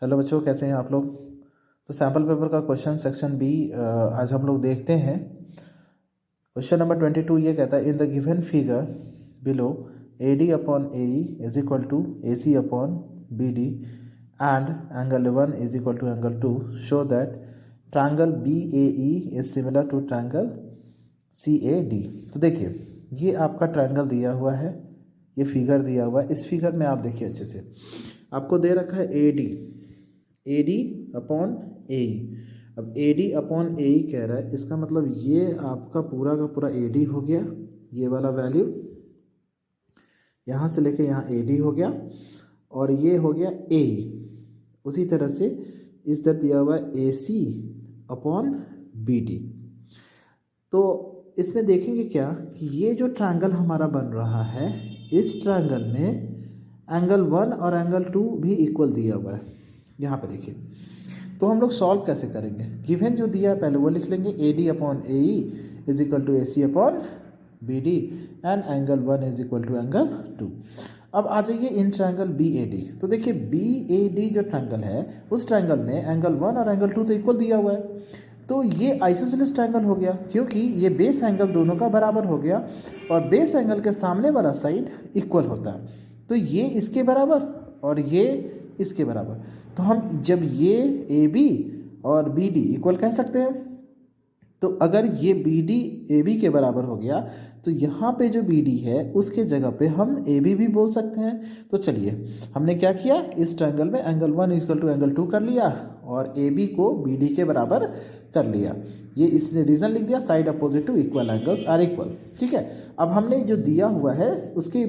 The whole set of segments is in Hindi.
हेलो बच्चों, कैसे हैं आप लोग। तो सैम्पल पेपर का क्वेश्चन सेक्शन बी आज हम लोग देखते हैं। क्वेश्चन नंबर 22 ये कहता है in the given figure below A D upon A is equal to A C upon B D and angle 1 is equal to angle 2 show that triangle B A E is similar to triangle C A D. तो देखिए, ये आपका ट्रायंगल दिया हुआ है, ये फिगर दिया हुआ है। इस फिगर में आप देखिए अच्छे से, आपको दे रखा है ए डी अपॉन ए। अब ए डी अपॉन ए कह रहा है, इसका मतलब ये आपका पूरा का पूरा ए डी हो गया, ये वाला वैल्यू यहाँ से लेके यहाँ ए डी हो गया, और ये हो गया ए। उसी तरह से इस तरफ दिया हुआ है ए सी अपॉन बी डी। तो इसमें देखेंगे क्या कि ये जो ट्रायंगल हमारा बन रहा है, इस ट्रायंगल में एंगल 1 और एंगल 2 भी इक्वल दिया हुआ है। यहाँ पे देखिए, तो हम लोग सॉल्व कैसे करेंगे। गिवन जो दिया है पहले वो लिख लेंगे, A D upon A E is equal to A C upon B D and angle 1 is equal to angle 2। अब आ जाइए in triangle B A D. तो देखिए बी ए डी जो ट्रायंगल है, उस ट्रायंगल में एंगल 1 और एंगल 2 तो इक्वल दिया हुआ है। तो ये आइसोसेलेस ट्रायंगल हो गया, क्योंकि ये बेस एंगल दोनों का बराबर हो गया, और बेस एंगल के सामने वाला साइड इक्वल होता है। तो ये इसके बराबर और ये इसके बराबर, तो हम जब ये ए बी और बी डी इक्वल कह सकते हैं। तो अगर ये बी डी ए बी के बराबर हो गया, तो यहाँ पे जो बी डी है उसके जगह पे हम ए बी भी बोल सकते हैं। तो चलिए, हमने क्या किया, इस ट्रायंगल में एंगल 1 इक्वल टू एंगल 2 कर लिया, और ए बी को बी डी के बराबर कर लिया। ये इसने रीज़न लिख दिया, side opposite to equal angles are equal. ठीक है, अब हमने जो दिया हुआ है उसकी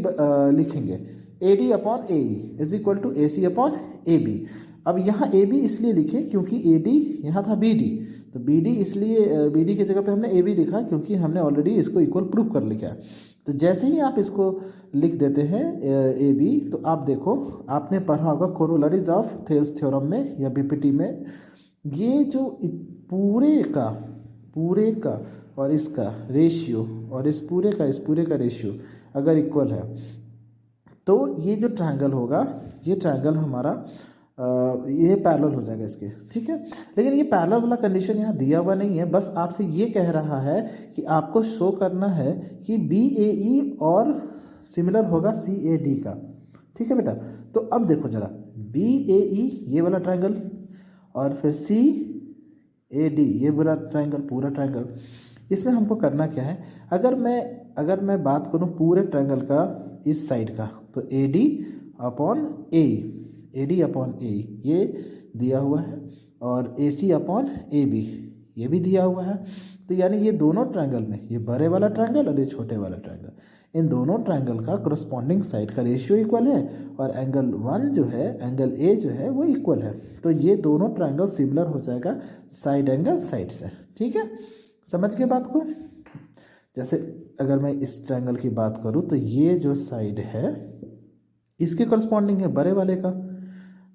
लिखेंगे, A D upon A is equal to A C upon A B. अब यहाँ ए बी इसलिए लिखे क्योंकि ए डी यहाँ था बी डी, तो बी डी इसलिए बी डी की जगह पे हमने ए बी लिखा, क्योंकि हमने ऑलरेडी इसको इक्वल प्रूव कर लिखा है। तो जैसे ही आप इसको लिख देते हैं ए बी, तो आप देखो, आपने पढ़ा होगा कोरोलरीज ऑफ थेल्स थ्योरम में या बीपीटी में, ये जो पूरे का और इसका रेशियो और इस पूरे का रेशियो अगर इक्वल है, तो ये जो ट्रायंगल होगा, ये ट्रायंगल हमारा ये पैरेलल हो जाएगा इसके। ठीक है, लेकिन ये पैरेलल वाला कंडीशन यहाँ दिया हुआ नहीं है, बस आपसे ये कह रहा है कि आपको शो करना है कि बी ए ई और सिमिलर होगा सी ए डी का। ठीक है बेटा, तो अब देखो जरा, बी ए ई ये वाला ट्रायंगल, और फिर सी ए डी ये वाला ट्रायंगल, पूरा ट्रायंगल। इसमें हमको करना क्या है, अगर मैं बात करूँ पूरे ट्रायंगल का इस साइड का, तो ए डी अपॉन ए ये दिया हुआ है, और ए सी अपॉन ए बी ये भी दिया हुआ है। तो यानी ये दोनों ट्रायंगल में, ये बड़े वाला ट्रायंगल और ये छोटे वाला ट्रायंगल, इन दोनों ट्रायंगल का करस्पॉन्डिंग साइड का रेशियो इक्वल है, और एंगल 1 जो है, एंगल ए जो है वो इक्वल है। तो ये दोनों ट्रायंगल सिमिलर हो जाएगा साइड एंगल साइड से। ठीक है, समझ गए बात को। जैसे अगर मैं इस ट्रायंगल की बात करूँ, तो ये जो साइड है इसके करस्पॉन्डिंग है बड़े वाले का।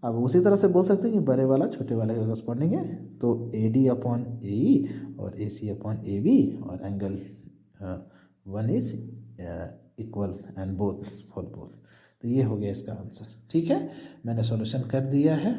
अब उसी तरह से बोल सकते हैं कि बड़े वाला छोटे वाले का करस्पॉन्डिंग है, तो ए डी अपॉन ए ई और ए सी अपॉन ए बी, और angle 1 is equal and both for both. तो ये हो गया इसका आंसर। ठीक है, मैंने सॉल्यूशन कर दिया है।